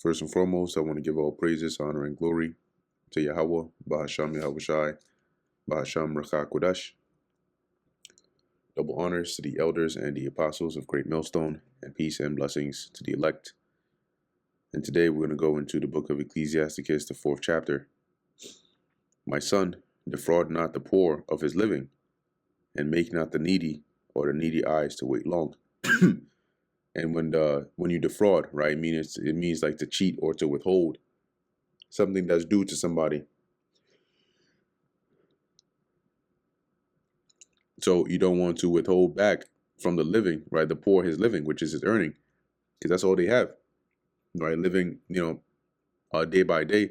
First and foremost, I want to give all praises, honor, and glory to Yahweh, Bahasham Yahushai, Bahasham Rakha. Double honors to the elders and the apostles of Great Millstone, and peace and blessings to the elect. And today we're going to go into the book of Ecclesiasticus, the 4th chapter. My son, defraud not the poor of his living, and make not the needy or the needy eyes to wait long. And when you defraud, right, it means like to cheat or to withhold something that's due to somebody. So you don't want to withhold back from the living, right? The poor his living, which is his earning, because that's all they have, right? Living, day by day,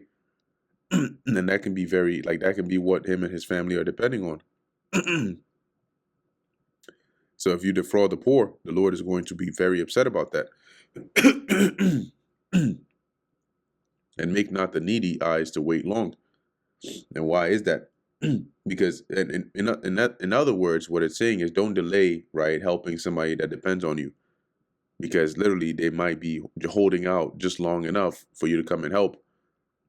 and that can be that can be what him and his family are depending on. So if you defraud the poor, the Lord is going to be very upset about that. And make not the needy eyes to wait long. And why is that? Because in other words, what it's saying is don't delay, right, helping somebody that depends on you, because literally they might be holding out just long enough for you to come and help,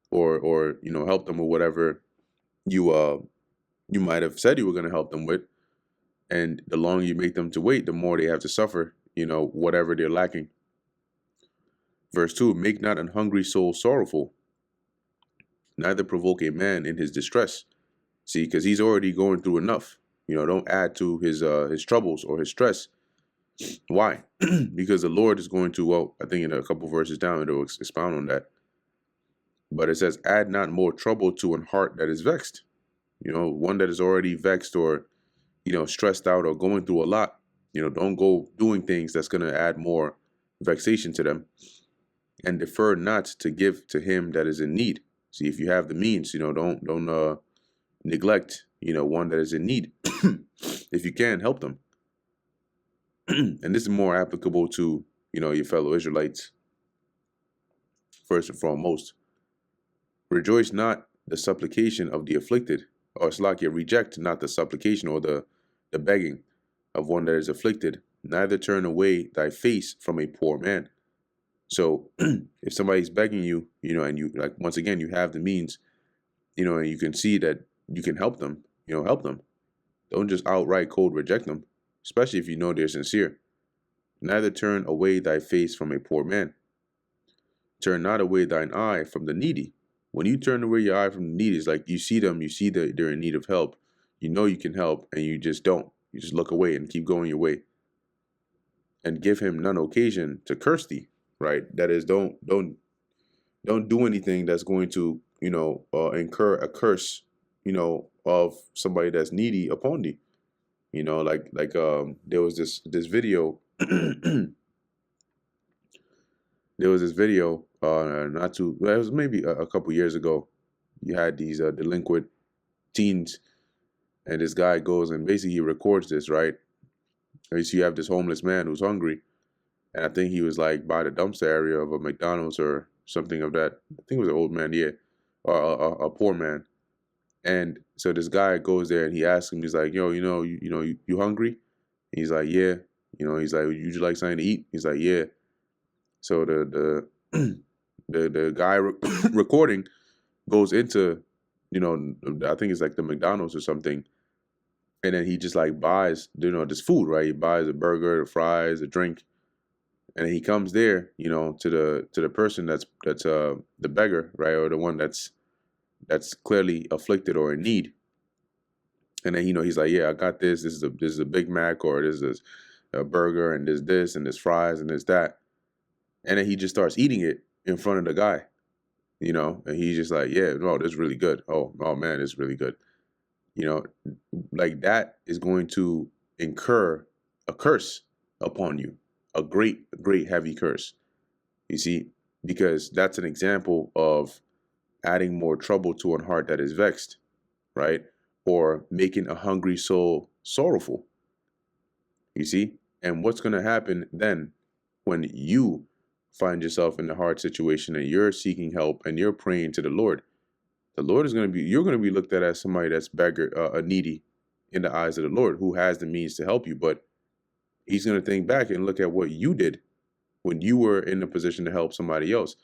or help them with whatever you might have said you were going to help them with. And the longer you make them to wait, the more they have to suffer, whatever they're lacking. Verse 2, make not an hungry soul sorrowful, neither provoke a man in his distress. See, because he's already going through enough. Don't add to his troubles or his stress. Why? Because the Lord is going to, well, I think in a couple verses down, it'll expound on that. But it says, add not more trouble to an heart that is vexed. One that is already vexed or, stressed out or going through a lot. Don't go doing things that's going to add more vexation to them. And defer not to give to him that is in need. See, if you have the means, don't neglect, one that is in need. If you can, help them. And this is more applicable to, your fellow Israelites. First and foremost, rejoice not the supplication of the afflicted, or Slakia, reject not the supplication or the begging of one that is afflicted, neither turn away thy face from a poor man. So if somebody's begging you, and you, like, once again, you have the means, and you can see that you can help them, help them. Don't just outright cold reject them, especially if you know they're sincere. Neither turn away thy face from a poor man. Turn not away thine eye from the needy. When you turn away your eye from the needy, it's like you see them, you see that they're in need of help. You can help, and you just don't. You just look away and keep going your way. And give him none occasion to curse thee, right? That is, don't do anything that's going to, incur a curse, of somebody that's needy upon thee. There was this video. There was this video, it was maybe a couple years ago. You had these delinquent teens, and this guy goes and basically he records this, right? So you have this homeless man who's hungry, and I think he was like by the dumpster area of a McDonald's or something of that. I think it was an old man, yeah, or a poor man. And so this guy goes there and he asks him, he's like, yo, you hungry? And he's like, yeah. He's like, would you like something to eat? He's like, yeah. So the guy recording goes into, I think it's like the McDonald's or something. And then he just like buys, this food, right? He buys a burger, the fries, a drink. And he comes there, to the person that's the beggar, right? Or the one that's clearly afflicted or in need. And then, he's like, yeah, I got this. This is a Big Mac, or this is a burger, and there's this, and there's fries, and there's that. And then he just starts eating it in front of the guy, and he's just like, yeah, no, this is really good. Oh man, it's really good. Like that is going to incur a curse upon you, a great heavy curse. You see, because that's an example of adding more trouble to an heart that is vexed, right? Or making a hungry soul sorrowful. You see? And what's going to happen then when you find yourself in a hard situation and you're seeking help and you're praying to the Lord? The Lord is you're going to be looked at as somebody that's needy in the eyes of the Lord, who has the means to help you. But he's going to think back and look at what you did when you were in a position to help somebody else.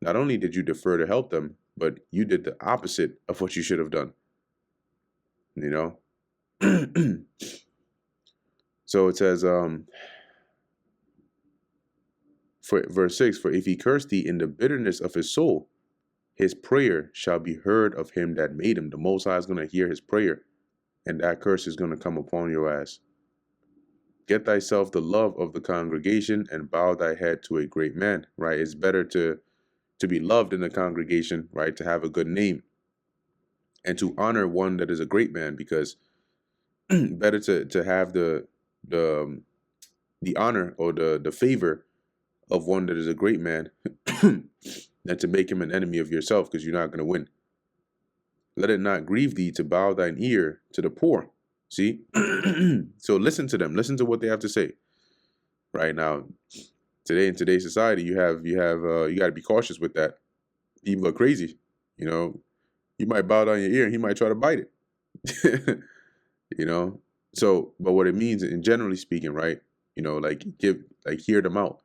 Not only did you defer to help them, but you did the opposite of what you should have done. You know? So it says, for verse 6, for if he curse thee in the bitterness of his soul, his prayer shall be heard of him that made him. The Most High is going to hear his prayer, and that curse is going to come upon your ass. Get thyself the love of the congregation and bow thy head to a great man, right? It's better to be loved in the congregation, right? To have a good name and to honor one that is a great man, because better to have the the honor or the favor of one that is a great man than to make him an enemy of yourself, because you're not going to win. Let it not grieve thee to bow thine ear to the poor. See? So listen to them. Listen to what they have to say. Right now, today in today's society, you got to be cautious with that. People are crazy. You know, you might bow down your ear and he might try to bite it. You know? So, but what it means, in generally speaking, right? You know, like hear them out.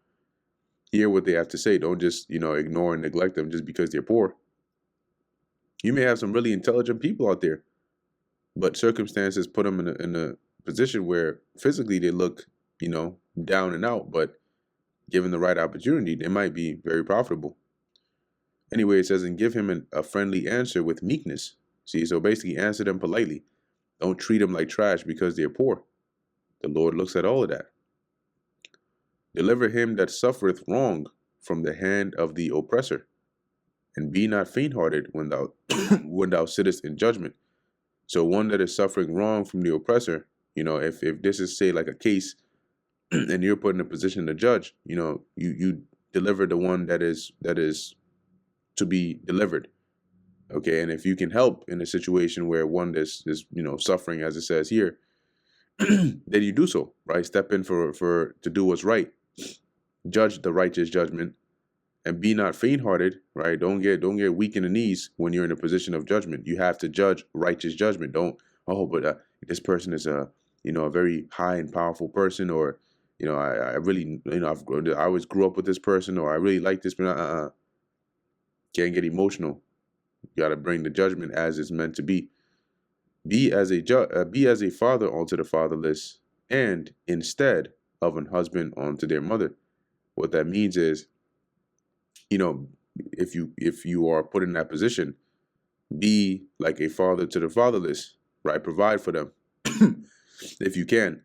Hear what they have to say. Don't just, ignore and neglect them just because they're poor. You may have some really intelligent people out there, but circumstances put them in a position where physically they look, down and out, but given the right opportunity, they might be very profitable. Anyway, it says, and give him a friendly answer with meekness. See, so basically answer them politely. Don't treat them like trash because they're poor. The Lord looks at all of that. Deliver him that suffereth wrong from the hand of the oppressor, and be not faint-hearted when thou when thou sittest in judgment. So one that is suffering wrong from the oppressor, if this is, say, like a case, and you're put in a position to judge, you deliver the one that is to be delivered. Okay, and if you can help in a situation where one is suffering, as it says here, then you do so, right? Step in for to do what's right, judge the righteous judgment, and be not faint-hearted, right? Don't get weak in the knees when you're in a position of judgment. You have to judge righteous judgment. Don't, but this person is a very high and powerful person, or I really I always grew up with this person, or I really like this, but can't get emotional. You got to bring the judgment as it's meant to be. Be as a father unto the fatherless, and instead of an husband unto their mother. What that means is, if you are put in that position, be like a father to the fatherless, right? Provide for them if you can,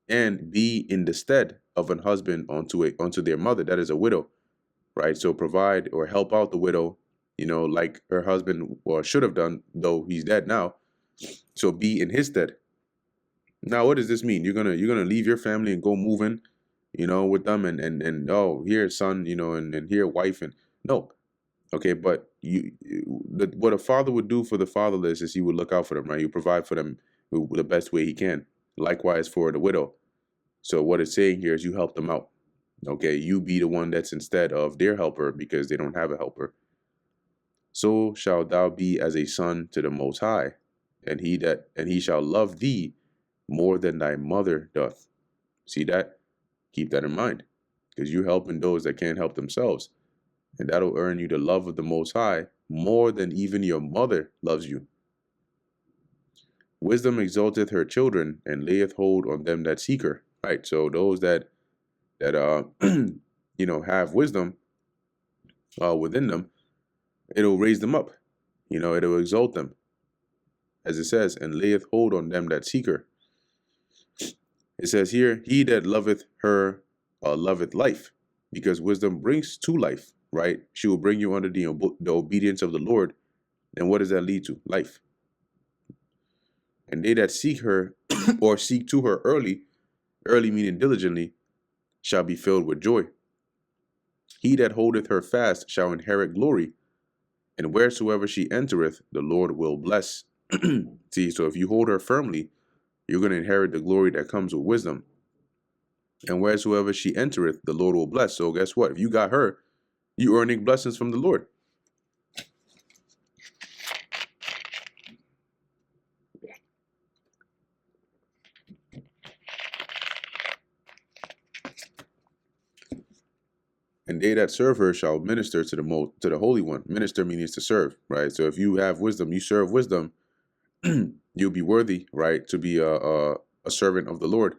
and be in the stead of an husband unto their mother, that is a widow, right? So provide or help out the widow, like her husband should have done, though he's dead now. So be in his stead. Now, what does this mean? You're gonna leave your family and go moving, with them, and oh, here son, and here wife, and no. Okay, but what a father would do for the fatherless is he would look out for them, right? You provide for them the best way he can. Likewise for the widow. So what it's saying here is you help them out. Okay, you be the one that's instead of their helper because they don't have a helper. So shalt thou be as a son to the Most High, and he shall love thee more than thy mother doth. See that? Keep that in mind, because you're helping those that can't help themselves. And that'll earn you the love of the Most High more than even your mother loves you. Wisdom exalteth her children, and layeth hold on them that seek her. Right. So those that have wisdom within them, it'll raise them up. It'll exalt them, as it says, and layeth hold on them that seek her. It says here, he that loveth her loveth life, because wisdom brings to life. Right. She will bring you under the obedience of the Lord. And what does that lead to? Life. And they that seek her or seek to her early meaning diligently, shall be filled with joy. He that holdeth her fast shall inherit glory, and wheresoever she entereth, the Lord will bless. See, so if you hold her firmly, you're going to inherit the glory that comes with wisdom. And wheresoever she entereth, the Lord will bless. So guess what? If you got her, you earning blessings from the Lord. And they that serve her shall minister to the Holy One. Minister means to serve, right? So if you have wisdom, you serve wisdom, you'll be worthy, right, to be a servant of the Lord.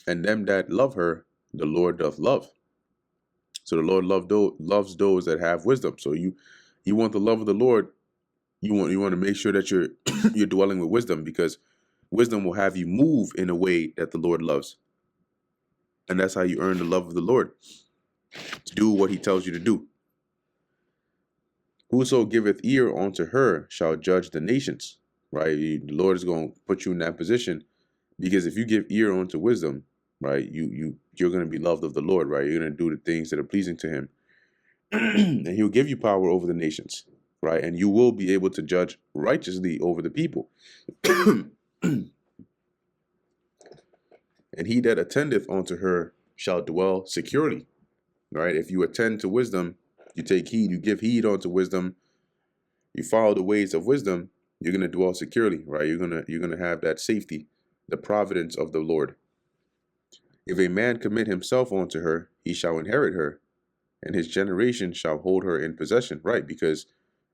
And them that love her, the Lord doth love. So the Lord loves those that have wisdom. So you want the love of the Lord. You want to make sure that you're you're dwelling with wisdom, because wisdom will have you move in a way that the Lord loves. And that's how you earn the love of the Lord, to do what he tells you to do. Whoso giveth ear unto her shall judge the nations, right? The Lord is going to put you in that position, because if you give ear unto wisdom, right, you're going to be loved of the Lord, right? You're going to do the things that are pleasing to him. And he'll give you power over the nations, right? And you will be able to judge righteously over the people. And he that attendeth unto her shall dwell securely, right? If you attend to wisdom, you take heed, you give heed unto wisdom, you follow the ways of wisdom, you're going to dwell securely, right? You're gonna have that safety, the providence of the Lord. If a man commit himself unto her, he shall inherit her, and his generation shall hold her in possession, right? Because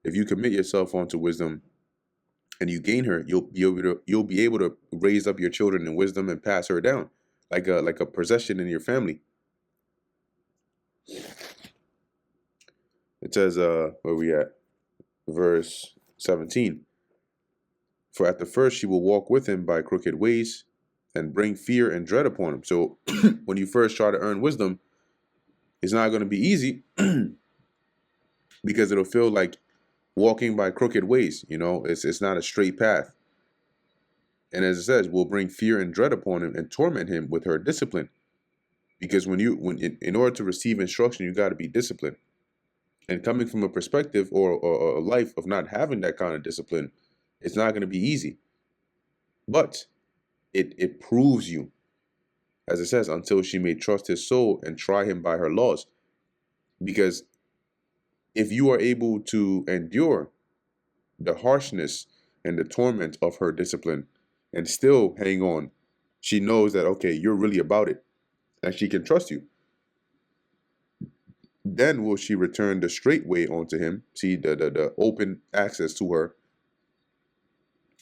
if you commit yourself unto wisdom and you gain her, you'll be able to raise up your children in wisdom and pass her down like a possession in your family. It says, where we at? Verse 17. For at the first she will walk with him by crooked ways and bring fear and dread upon him. So when you first try to earn wisdom, it's not going to be easy because it'll feel like walking by crooked ways. It's not a straight path. And as it says, will bring fear and dread upon him and torment him with her discipline. Because in order to receive instruction, you got to be disciplined. And coming from a perspective or a life of not having that kind of discipline, it's not going to be easy. But it proves you, as it says, until she may trust his soul and try him by her laws. Because if you are able to endure the harshness and the torment of her discipline and still hang on, she knows that, okay, you're really about it and she can trust you. Then will she return the straight way unto him, see the open access to her,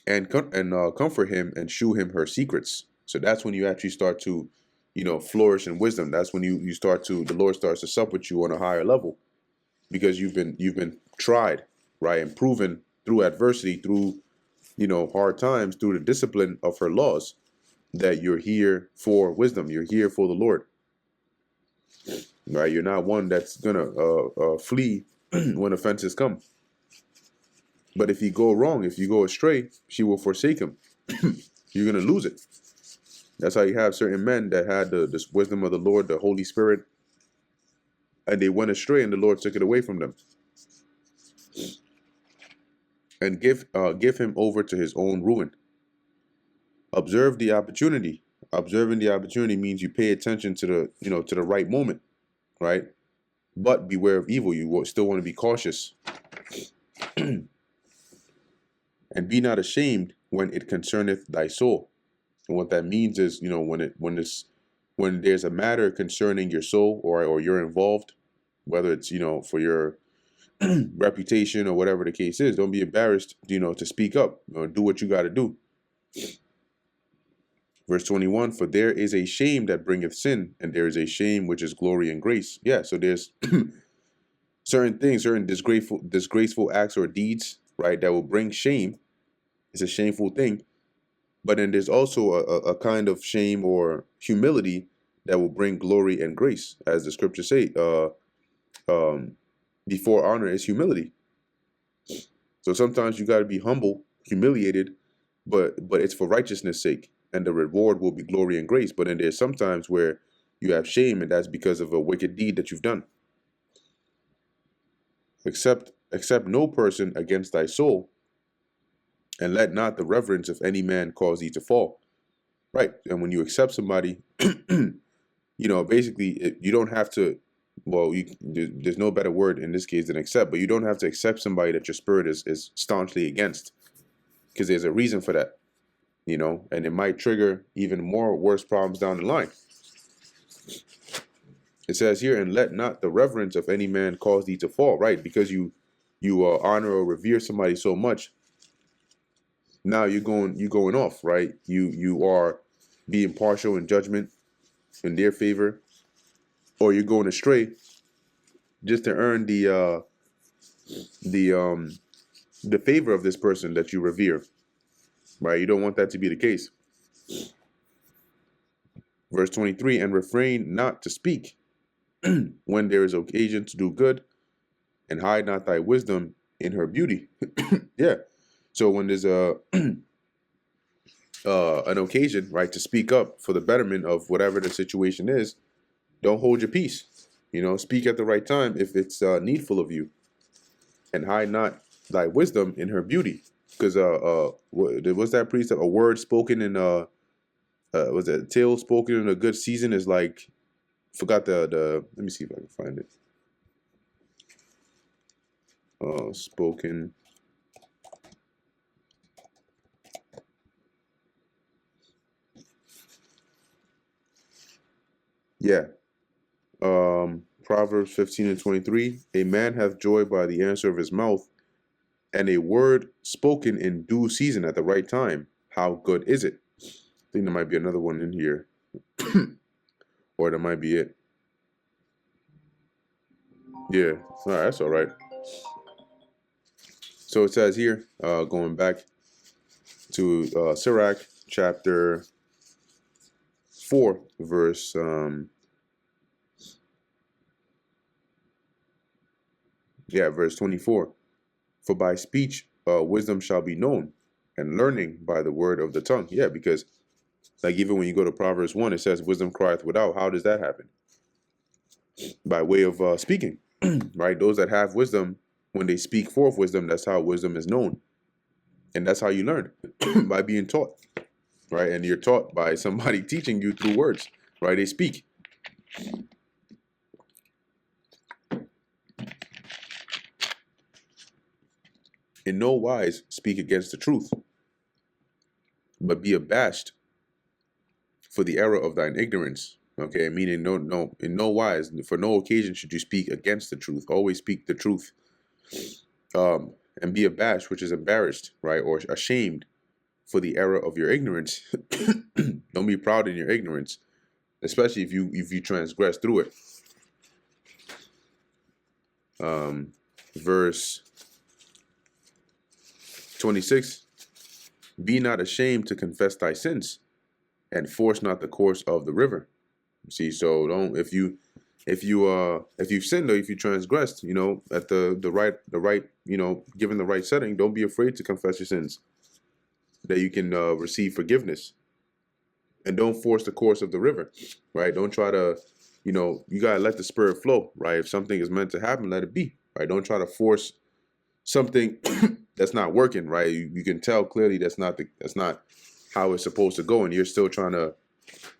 and comfort him and shew him her secrets. So that's when you actually start to, flourish in wisdom. That's when the Lord starts to sup with you on a higher level, because you've been tried, right, and proven through adversity, through hard times, through the discipline of her laws, that you're here for wisdom. You're here for the Lord, right? You're not one that's gonna flee when offenses come. But if you go wrong, if you go astray, she will forsake him. You're gonna lose it. That's how you have certain men that had this wisdom of the Lord, the Holy Spirit, and they went astray, and the Lord took it away from them. And give him over to his own ruin. Observe the opportunity. Observing the opportunity means you pay attention to the right moment, right? But beware of evil. You still want to be cautious. And be not ashamed when it concerneth thy soul. And what that means is, when there's a matter concerning your soul, or you're involved, whether it's for your reputation or whatever the case is, don't be embarrassed, to speak up, do what you got to do. Verse 21, for there is a shame that bringeth sin, and there is a shame which is glory and grace. Yeah, so there's certain things, certain disgraceful acts or deeds, right, that will bring shame. It's a shameful thing. But then there's also a kind of shame or humility that will bring glory and grace. As the scriptures say, before honor is humility. So sometimes you got to be humble, humiliated, but it's for righteousness' sake, and the reward will be glory and grace. But then there's sometimes where you have shame, and that's because of a wicked deed that you've done. Accept no person against thy soul, and let not the reverence of any man cause thee to fall. Right. And when you accept somebody, basically you don't have to, there's no better word in this case than accept, but you don't have to accept somebody that your spirit is staunchly against, because there's a reason for that, and it might trigger even more worse problems down the line. It says here, and let not the reverence of any man cause thee to fall. Right, because you honor or revere somebody so much. Now you're going off, right? You are being partial in judgment in their favor, or you're going astray just to earn the the favor of this person that you revere, right? You don't want that to be the case. Verse 23, and refrain not to speak when there is occasion to do good, and hide not thy wisdom in her beauty. Yeah. So when there's an occasion, right, to speak up for the betterment of whatever the situation is, don't hold your peace. Speak at the right time if it's needful of you, and hide not thy wisdom in her beauty. Because what's that precept? A word spoken in was it a tale spoken in a good season is like, forgot the let me see if I can find it. Spoken. Yeah. Proverbs 15:23. A man hath joy by the answer of his mouth, and a word spoken in due season at the right time. How good is it? I think there might be another one in here. Or that might be it. Yeah. All right, that's all right. So it says here, going back to Sirach chapter 4, verse verse 24. For by speech wisdom shall be known, and learning by the word of the tongue. Yeah, because like even when you go to Proverbs 1, it says wisdom crieth without. How does that happen? By way of speaking, right? Those that have wisdom, when they speak forth wisdom, that's how wisdom is known. And that's how you learn, by being taught, right? And you're taught by somebody teaching you through words, right? They speak. In no wise speak against the truth, but be abashed for the error of thine ignorance. Okay, meaning no, in no wise, for no occasion should you speak against the truth. Always speak the truth. And be abashed, which is embarrassed, right, or ashamed for the error of your ignorance. Don't be proud in your ignorance, especially if you transgress through it. Verse 26. Be not ashamed to confess thy sins, and force not the course of the river. See, so don't if you've sinned, or if you transgressed, at the right, given the right setting, don't be afraid to confess your sins, that you can receive forgiveness. And don't force the course of the river, right? Don't try to, you gotta let the spirit flow, right? If something is meant to happen, let it be, right? Don't try to force something that's not working, right? You can tell clearly that's not how it's supposed to go, and you're still trying to,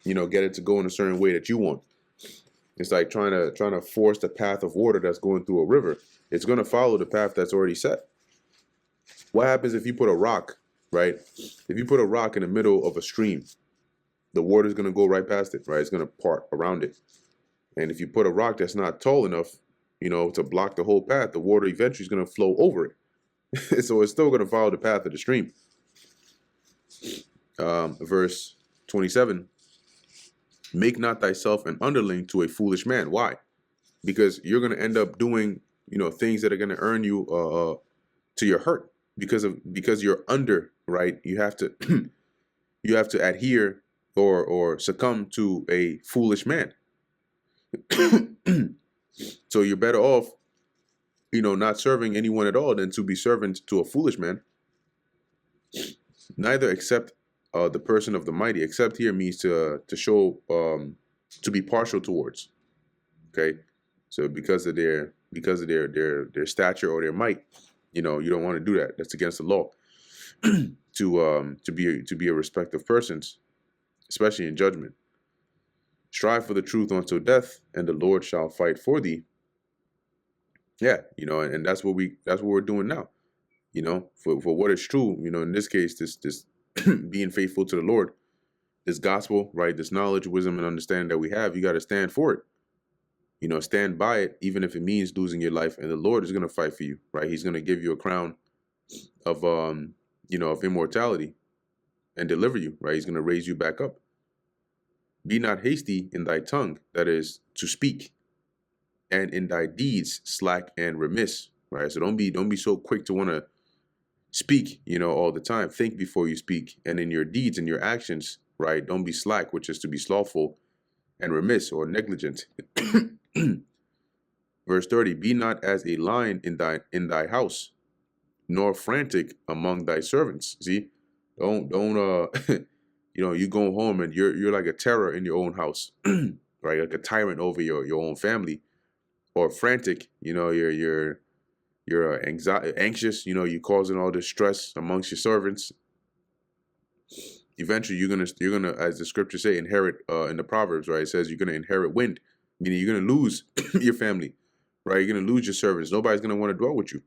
get it to go in a certain way that you want. It's like trying to force the path of water that's going through a river. It's going to follow the path that's already set. What happens if you put a rock, right? If you put a rock in the middle of a stream, the water is going to go right past it, right? It's going to part around it. And if you put a rock that's not tall enough, to block the whole path, the water eventually is going to flow over it. So it's still going to follow the path of the stream. Verse 27. Make not thyself an underling to a foolish man. Why? Because you're going to end up doing, things that are going to earn you to your hurt, because you're under, right? You have to you have to adhere or succumb to a foolish man. So you're better off, not serving anyone at all than to be servant to a foolish man. Neither accept the person of the mighty. Accept here means to show, to be partial towards. Okay, so because of their stature or their might, you don't want to do that. That's against the law. to be a respect of persons, especially in judgment. Strive for the truth until death, and the Lord shall fight for thee. Yeah, and that's what we're doing now. For what is true, in this case, this being faithful to the Lord, this gospel, right, this knowledge, wisdom, and understanding that we have, you got to stand for it. stand by it, even if it means losing your life. And the Lord is going to fight for you, right? He's going to give you a crown of, of immortality and deliver you, right? He's going to raise you back up. Be not hasty in thy tongue, that is to speak, and in thy deeds slack and remiss, right? So don't be so quick to want to speak, all the time. Think before you speak, and in your deeds and your actions, right? Don't be slack, which is to be slothful, and remiss or negligent. Verse 30, be not as a lion in thy house, nor frantic among thy servants. See, don't you go home and you're like a terror in your own house, right? Like a tyrant over your own family, or frantic. You're anxious. You're causing all this stress amongst your servants. Eventually, you're gonna, as the scriptures say, inherit. In the Proverbs, right? It says you're gonna inherit wind, meaning you're gonna lose your family, right? You're gonna lose your servants. Nobody's gonna want to dwell with you.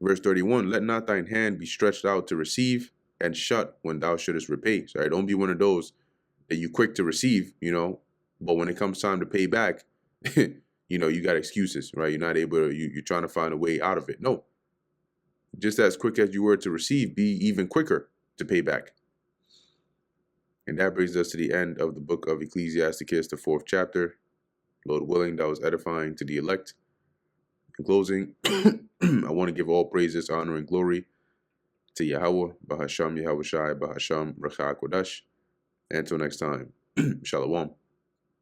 Verse 31, let not thine hand be stretched out to receive, and shut when thou shouldest repay. So don't be one of those that you quick to receive, but when it comes time to pay back, you got excuses, right? You're not able to, you're trying to find a way out of it. No, just as quick as you were to receive, be even quicker to pay back. And that brings us to the end of the book of Ecclesiasticus, the 4th chapter. Lord willing, that was edifying to the elect. In closing, I want to give all praises, honor, and glory to Yahweh, Bahasham Yahweh Shai, Bahasham Rakha Kodash. Until next time, Shalom.